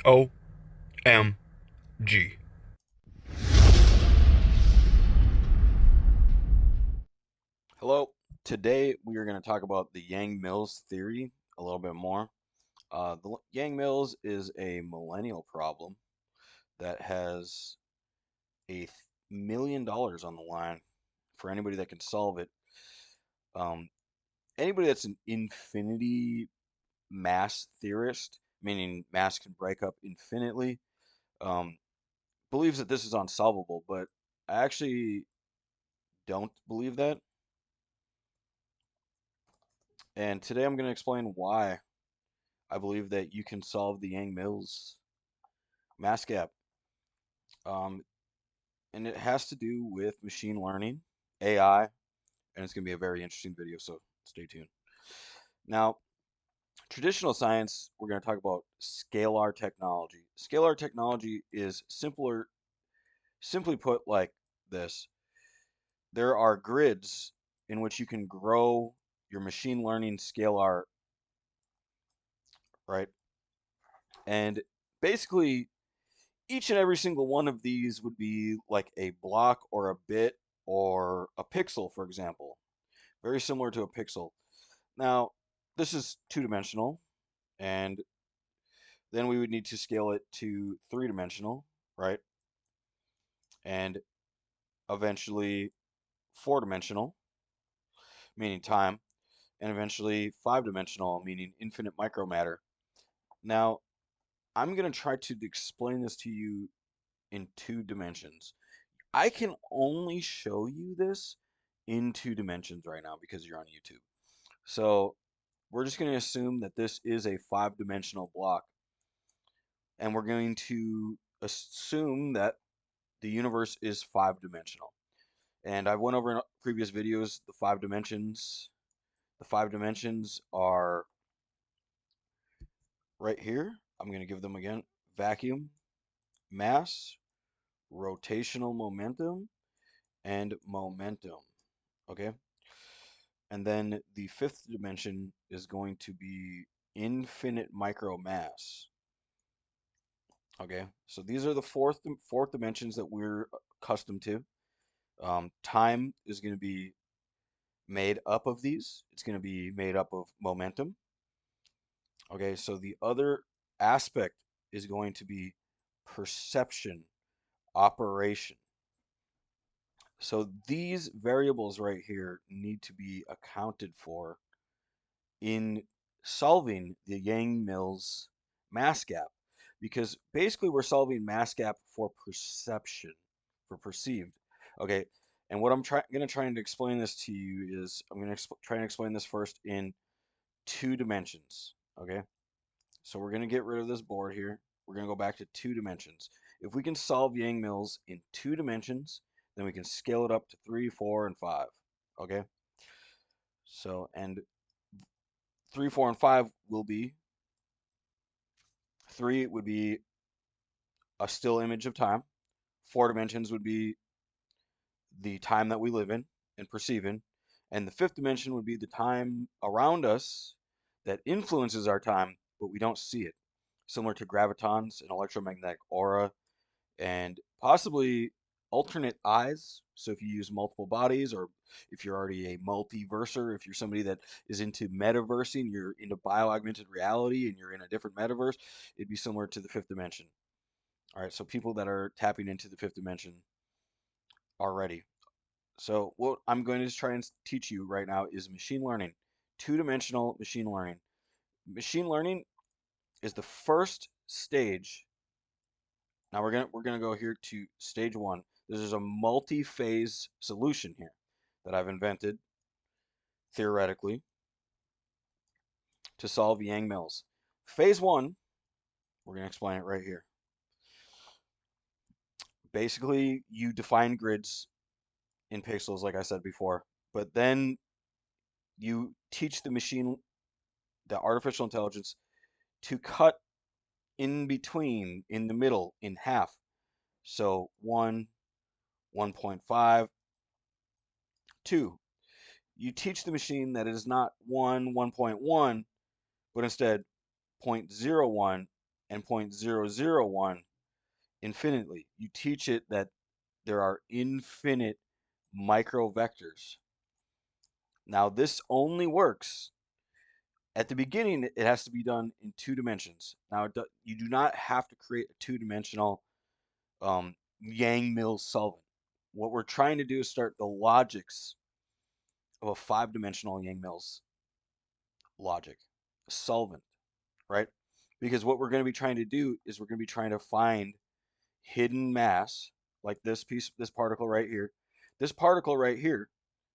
OMG. Hello. Today we are going to talk about the Yang-Mills theory a little bit more. The Yang-Mills is a millennial problem that has $1 million on the line for anybody that can solve it. Um, Anybody that's an infinity mass theorist, meaning mass can break up infinitely, um, believes that this is unsolvable, but I actually don't believe that. And today I'm going to explain why I believe that you can solve the Yang-Mills mass gap. Um, and it has to do with machine learning, AI, and it's going to be a very interesting video, so stay tuned. Now, traditional science, we're going to talk about scalar technology. Scalar technology is simply put like this. There are grids in which you can grow your machine learning scalar, right? And basically, each and every single one of these would be like a block or a bit or a pixel, for example. Very similar to a pixel. Now, this is two-dimensional, and then we would need to scale it to three-dimensional, right? And eventually four-dimensional, meaning time, and eventually five-dimensional, meaning infinite micromatter. Now, I'm going to try to explain this to you in two dimensions. I can only show you this in two dimensions right now because you're on YouTube. So we're just going to assume that this is a five-dimensional block, and we're going to assume that the universe is five-dimensional. And I went over in previous videos the five dimensions. The five dimensions are right here. I'm going to give them again: vacuum, mass, rotational momentum, and momentum. Okay. And then the fifth dimension is going to be infinite micro mass. Okay. So these are the fourth dimensions that we're accustomed to. Time is going to be made up of these. It's going to be made up of momentum. Okay. So the other aspect is going to be perception, operation. So these variables right here need to be accounted for in solving the Yang-Mills mass gap because basically we're solving mass gap for perception, for perceived. Okay, and what I'm going to try and explain this to you is I'm going to try and explain this first in two dimensions. Okay, so we're going to get rid of this board here. We're going to go back to two dimensions. If we can solve Yang-Mills in two dimensions, then we can scale it up to three, four, and five. Okay, so and three, four, and five will be three would be a still image of time. Four dimensions would be the time that we live in and perceive in. And the fifth dimension would be the time around us that influences our time, but we don't see it. Similar to gravitons, an electromagnetic aura, and possibly alternate eyes. So if you use multiple bodies, or if you're already a multiverser, if you're somebody that is into metaversing, you're into bio-augmented reality, and you're in a different metaverse, it'd be similar to the fifth dimension. All right, so people that are tapping into the fifth dimension already. So what I'm going to try and teach you right now is machine learning, two-dimensional machine learning. Machine learning is the first stage. Now we're gonna go here to stage one. This is a multi-phase solution here that I've invented theoretically to solve Yang-Mills. Phase one, we're gonna explain it right here. Basically, you define grids in pixels, like I said before, but then you teach the machine, the artificial intelligence, to cut in between, in the middle, in half. So 1, 1.5, 2. You teach the machine that it is not 1, 1.1, but instead 0.01 and 0.001 infinitely. You teach it that there are infinite microvectors. Now, this only works at the beginning. It has to be done in 2 dimensions. Now, you do not have to create a 2 dimensional Yang-Mills solvent. What we're trying to do is start the logics of a 5 dimensional Yang-Mills logic, solvent, right? Because what we're going to be trying to do is we're going to be trying to find hidden mass, like this particle right here. This particle right here,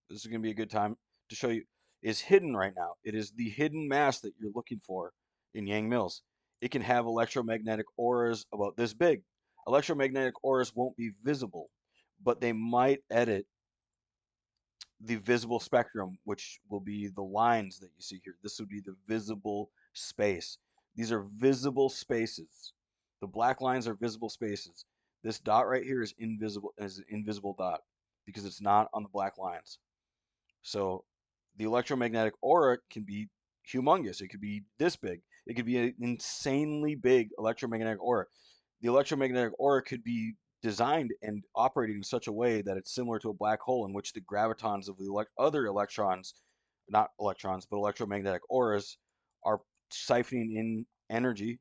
this is going to be a good time to show you, is hidden right now. It is the hidden mass that you're looking for in Yang-Mills. It can have electromagnetic auras about this big. Electromagnetic auras won't be visible, but they might edit the visible spectrum, which will be the lines that you see here. This would be the visible space. These are visible spaces. The black lines are visible spaces. This dot right here is invisible, as an invisible dot because it's not on the black lines. So the electromagnetic aura can be humongous. It could be this big. It could be an insanely big electromagnetic aura. The electromagnetic aura could be designed and operated in such a way that it's similar to a black hole in which the gravitons of the other electrons, not electrons, but electromagnetic auras, are siphoning in energy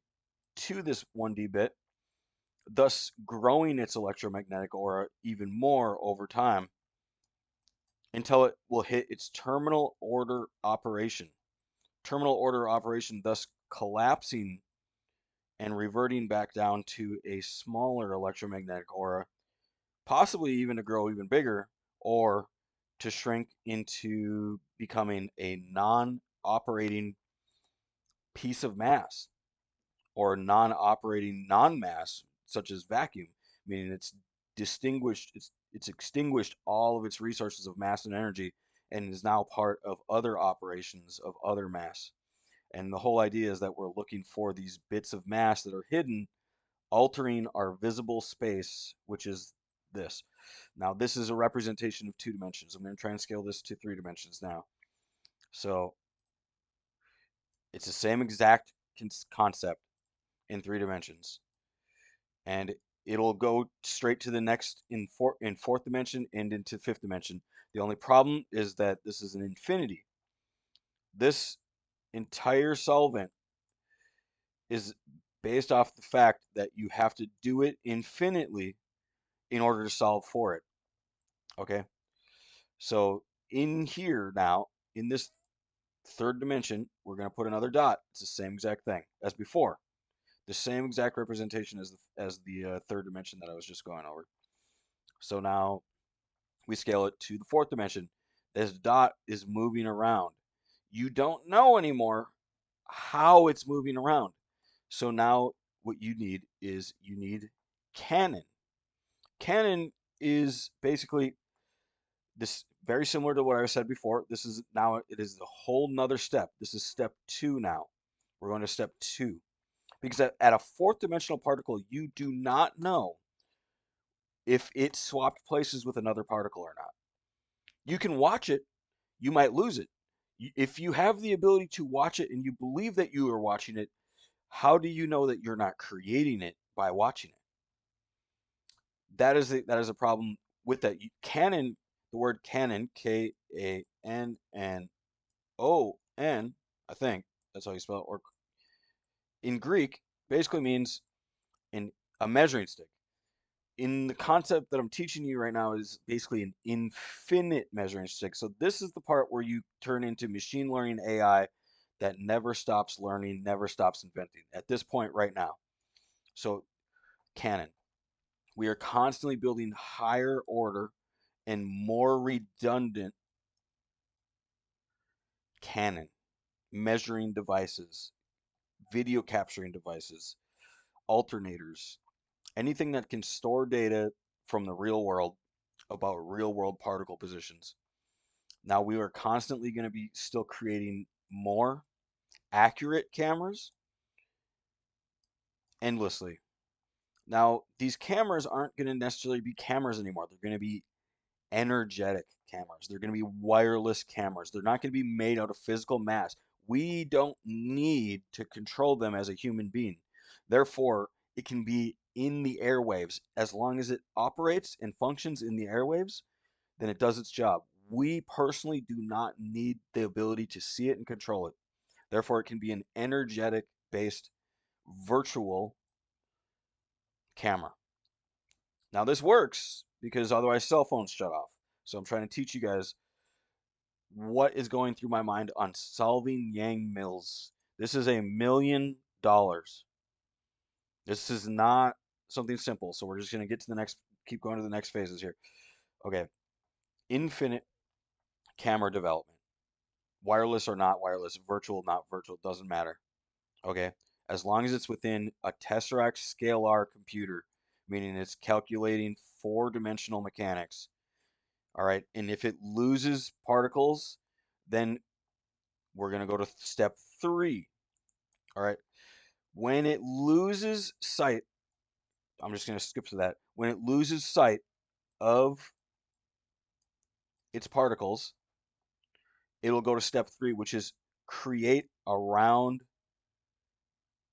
to this 1D bit, thus growing its electromagnetic aura even more over time until it will hit its terminal order operation. Terminal order operation, thus collapsing and reverting back down to a smaller electromagnetic aura, possibly even to grow even bigger, or to shrink into becoming a non operating piece of mass or non operating non mass, such as vacuum, meaning it's extinguished all of its resources of mass and energy and is now part of other operations of other mass. And the whole idea is that we're looking for these bits of mass that are hidden, altering our visible space, which is this. Now, this is a representation of 2 dimensions. I'm going to try and scale this to 3 dimensions now. So it's the same exact concept in 3 dimensions. And it'll go straight to the next in fourth dimension and into fifth dimension. The only problem is that this is an infinity. This entire solvent is based off the fact that you have to do it infinitely in order to solve for it. Okay? So in here now, in this third dimension, we're going to put another dot. It's the same exact thing as before. The same exact representation as the third dimension that I was just going over. So now we scale it to the fourth dimension. This dot is moving around. You don't know anymore how it's moving around. So now what you need canon. Canon is basically this, very similar to what I said before. This is now, it is a whole nother step. This is step 2 now. We're going to step 2 because at a fourth dimensional particle, you do not know if it swapped places with another particle or not. You can watch it, you might lose it. If you have the ability to watch it and you believe that you are watching it, how do you know that you're not creating it by watching it? That is a problem with that. Canon, the word canon, K-A-N-N-O-N, I think that's how you spell it, or in Greek, basically means in a measuring stick. In the concept that I'm teaching you right now is basically an infinite measuring stick. So this is the part where you turn into machine learning AI that never stops learning, never stops inventing at this point right now. So canon. We are constantly building higher order and more redundant canon, measuring devices, video capturing devices, alternators, anything that can store data from the real world about real world particle positions. Now we are constantly going to be still creating more accurate cameras endlessly. Now, these cameras aren't going to necessarily be cameras anymore. They're going to be energetic cameras. They're going to be wireless cameras. They're not going to be made out of physical mass. We don't need to control them as a human being. Therefore, it can be in the airwaves. As long as it operates and functions in the airwaves, then it does its job. We personally do not need the ability to see it and control it. Therefore, it can be an energetic based virtual camera. Now, this works because otherwise cell phones shut off. So I'm trying to teach you guys what is going through my mind on solving Yang Mills. This is $1 million. This is not something simple. So we're just going to get to the next, keep going to the next phases here. Okay. Infinite camera development. Wireless or not wireless, virtual, not virtual, doesn't matter. Okay. As long as it's within a tesseract scalar computer, meaning it's calculating four-dimensional mechanics. All right. And if it loses particles, then we're going to go to step 3. All right. When it loses sight, I'm just going to skip to that. When it loses sight of its particles, it'll go to step 3, which is create around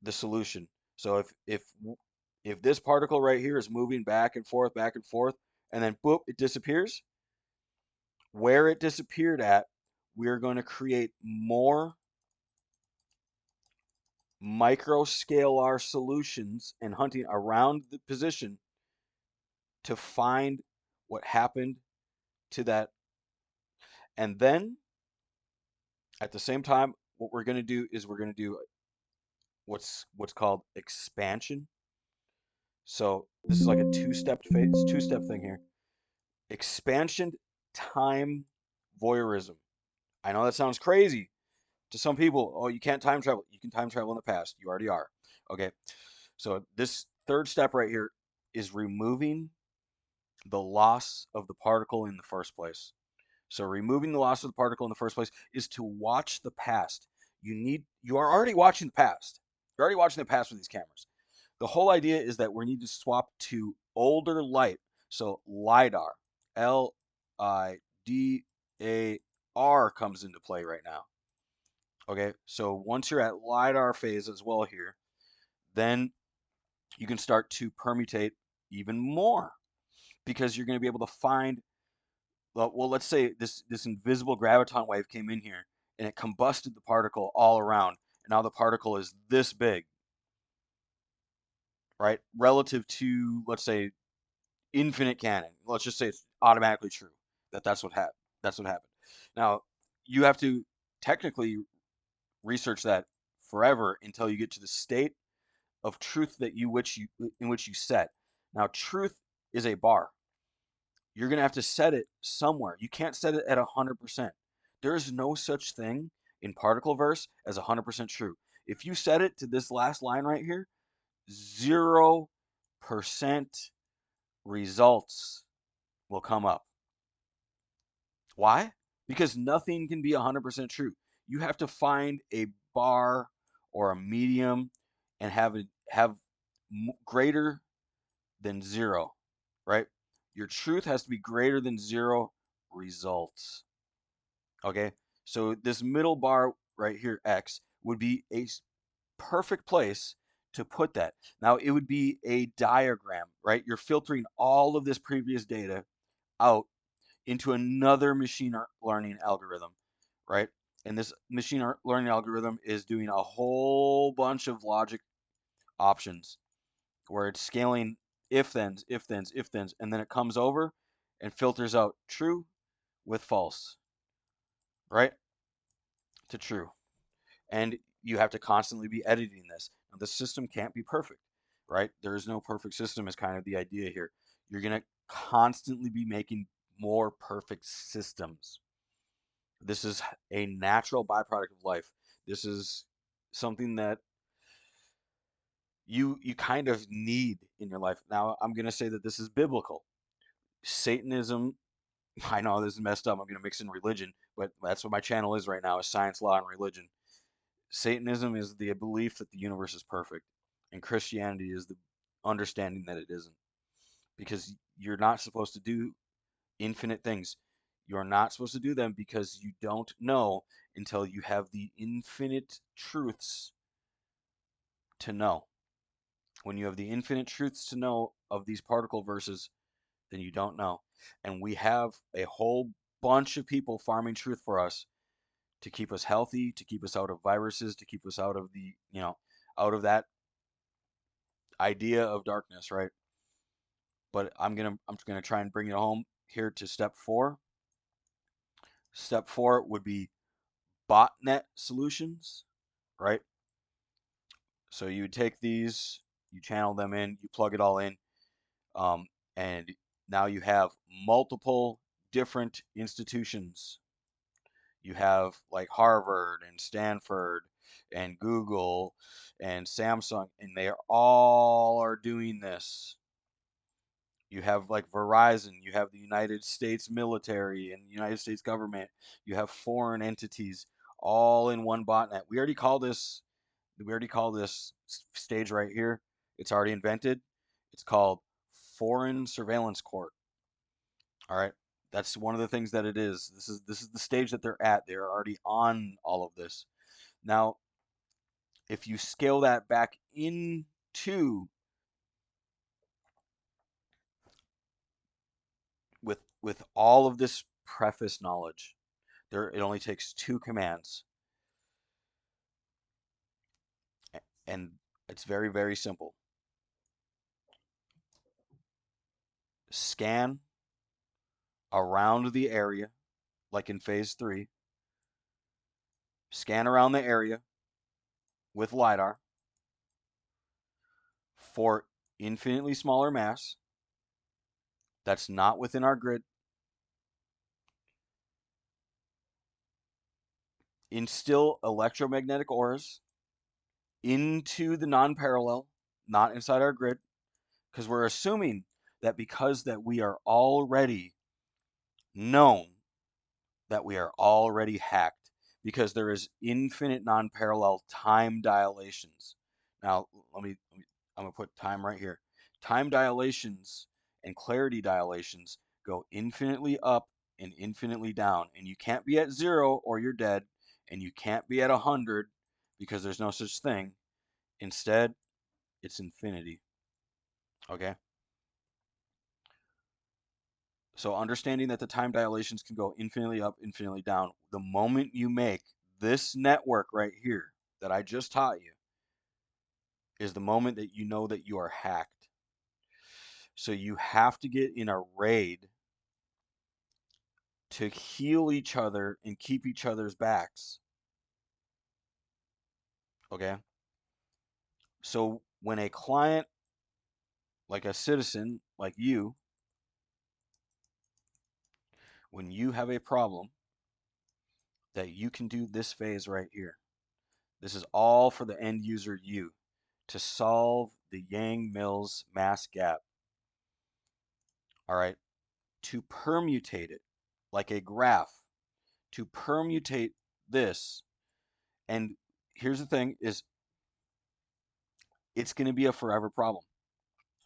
the solution. So if this particle right here is moving back and forth, and then boop, it disappears. Where it disappeared at, we're going to create more microscalar solutions and hunting around the position to find what happened to that. And then at the same time, what we're going to do is we're going to do what's called expansion. So this is like a two-step thing here. Expansion time voyeurism. I know that sounds crazy to some people. Oh, you can't time travel. You can time travel in the past. You already are. Okay. So this third step right here is removing the loss of the particle in the first place. So removing the loss of the particle in the first place is to watch the past. You are already watching the past. You're already watching the past with these cameras. The whole idea is that we need to swap to older light. So LIDAR, LIDAR comes into play right now. Okay, so once you're at LIDAR phase as well here, then you can start to permutate even more because you're going to be able to find, well, let's say this invisible graviton wave came in here and it combusted the particle all around. And now the particle is this big, right? Relative to, let's say, infinite canon. Let's just say it's automatically true that that's what happened. Now, you have to technically research that forever until you get to the state of truth that you in which you set. Now, truth is a bar. You're going to have to set it somewhere. You can't set it at 100%. There is no such thing in particle verse as 100% true. If you set it to this last line right here, 0% results will come up. Why? Because nothing can be 100% true. You have to find a bar or a medium and have greater than 0, right? Your truth has to be greater than 0 results. Okay? So this middle bar right here, X, would be a perfect place to put that. Now, it would be a diagram, right? You're filtering all of this previous data out into another machine learning algorithm, right? And this machine learning algorithm is doing a whole bunch of logic options where it's scaling if thens, if thens, if thens, and then it comes over and filters out true with false, right? To true. And you have to constantly be editing this. Now, the system can't be perfect, right? There is no perfect system, is kind of the idea here. You're going to constantly be making more perfect systems. This is a natural byproduct of life. This is something that you kind of need in your life. Now, I'm going to say that this is biblical. Satanism, I know this is messed up. I'm going to mix in religion, but that's what my channel is right now, is science, law, and religion. Satanism is the belief that the universe is perfect, and Christianity is the understanding that it isn't. Because you're not supposed to do infinite things. You're not supposed to do them because you don't know until you have the infinite truths to know. When you have the infinite truths to know of these particle verses, then you don't know. And we have a whole bunch of people farming truth for us to keep us healthy, to keep us out of viruses, to keep us out of the, out of that idea of darkness, right? But I'm gonna try and bring it home here to step four. Step four would be botnet solutions, right? So you would take these, you channel them in, you plug it all in, um, and now you have multiple different institutions. You have like Harvard and Stanford and Google and Samsung, and they all are doing this. You have like Verizon, you have the United States military and the United States government, you have foreign entities all in one botnet. We already call this stage right here. It's already invented. It's called Foreign Surveillance Court. All right. That's one of the things that it is. This is the stage that they're at. They're already on all of this. Now, if you scale that back into with all of this preface knowledge, it only takes two commands, and it's very, very simple. Scan around the area, like in phase three, scan around the area with LiDAR for infinitely smaller mass that's not within our grid. Instill electromagnetic auras into the non-parallel, not inside our grid, because we're assuming that because that we are already known, that we are already hacked, because there is infinite non-parallel time dilations. Now, I'm gonna put time right here. Time dilations and clarity dilations go infinitely up and infinitely down, and you can't be at zero or you're dead, and you can't be at 100 because there's no such thing. Instead, it's infinity. Okay? So understanding that the time dilations can go infinitely up, infinitely down, the moment you make this network right here that I just taught you is the moment that you know that you are hacked. So you have to get in a raid to heal each other and keep each other's backs. Okay? So when a client, like a citizen, like you, when you have a problem, that you can do this phase right here. This is all for the end user you to solve the Yang-Mills mass gap. All right? To permutate it like a graph, to permutate this. And here's the thing is it's going to be a forever problem.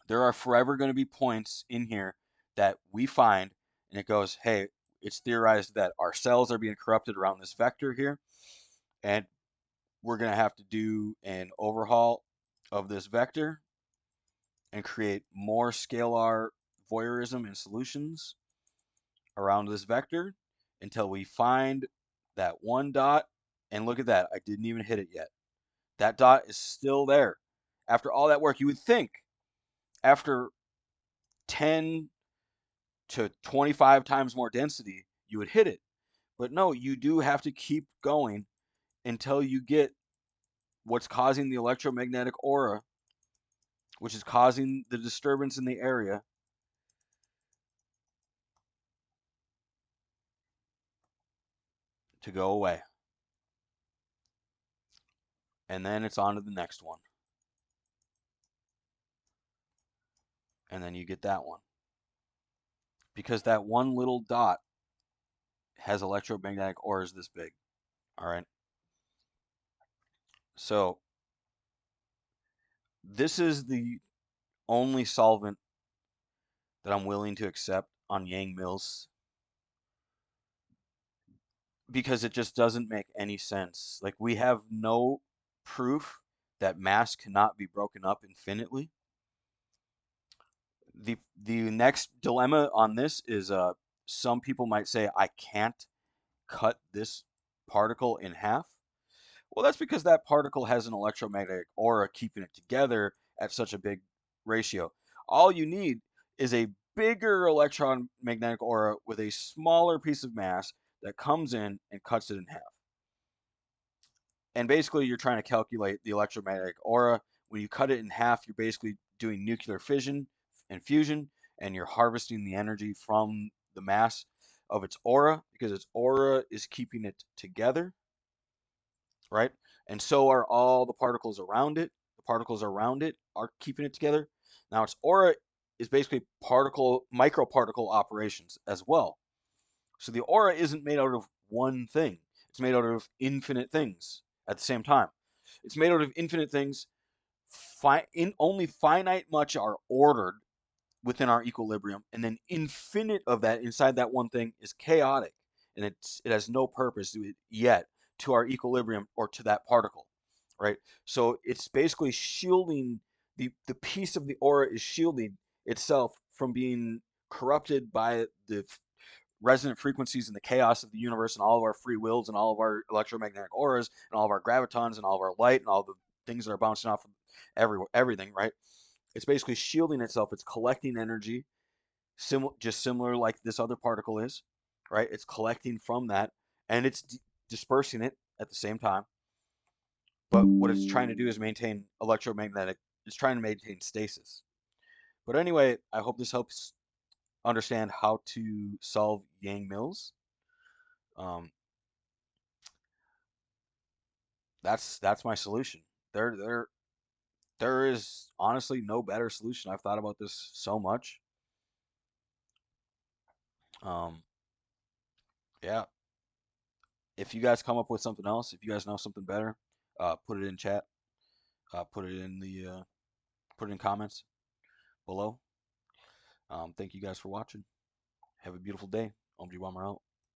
There are forever going to be points in here that we find and it goes, hey, it's theorized that our cells are being corrupted around this vector here, and we're going to have to do an overhaul of this vector and create more scalar voyeurism and solutions around this vector until we find that one dot. And look at that, I didn't even hit it yet. That dot is still there. After all that work, you would think after 10 to 25 times more density, you would hit it. But no, you do have to keep going until you get what's causing the electromagnetic aura, which is causing the disturbance in the area, to go away. And then it's on to the next one. And then you get that one. Because that one little dot has electromagnetic auras this big. All right. So this is the only solvent that I'm willing to accept on Yang Mills because it just doesn't make any sense. Like we have no proof that mass cannot be broken up infinitely. The next dilemma on this is some people might say I can't cut this particle in half. Well, that's because that particle has an electromagnetic aura keeping it together at such a big ratio. All you need is a bigger electron magnetic aura with a smaller piece of mass that comes in and cuts it in half. And basically, you're trying to calculate the electromagnetic aura. When you cut it in half, you're basically doing nuclear fission and fusion, and you're harvesting the energy from the mass of its aura because its aura is keeping it together, right? And so are all the particles around it. The particles around it are keeping it together. Now, its aura is basically microparticle operations as well. So the aura isn't made out of one thing. It's made out of infinite things at the same time. It's made out of infinite things. Only finite much are ordered within our equilibrium, and then infinite of that inside that one thing is chaotic, and it has no purpose yet to our equilibrium or to that particle, right? So it's basically shielding the piece of the aura is shielding itself from being corrupted by the resonant frequencies and the chaos of the universe and all of our free wills and all of our electromagnetic auras and all of our gravitons and all of our light and all the things that are bouncing off of everything, right? It's basically shielding itself. It's collecting energy, just similar like this other particle is, right? It's collecting from that and it's dispersing it at the same time. But what it's trying to do is maintain electromagnetic. It's trying to maintain stasis. But anyway, I hope this helps understand how to solve Yang-Mills. Um, that's my solution. There is honestly no better solution. I've thought about this so much. Um, yeah. If you guys come up with something else, if you guys know something better, put it in chat. Put it in put it in comments below. Thank you guys for watching. Have a beautiful day. Omji Wammer out.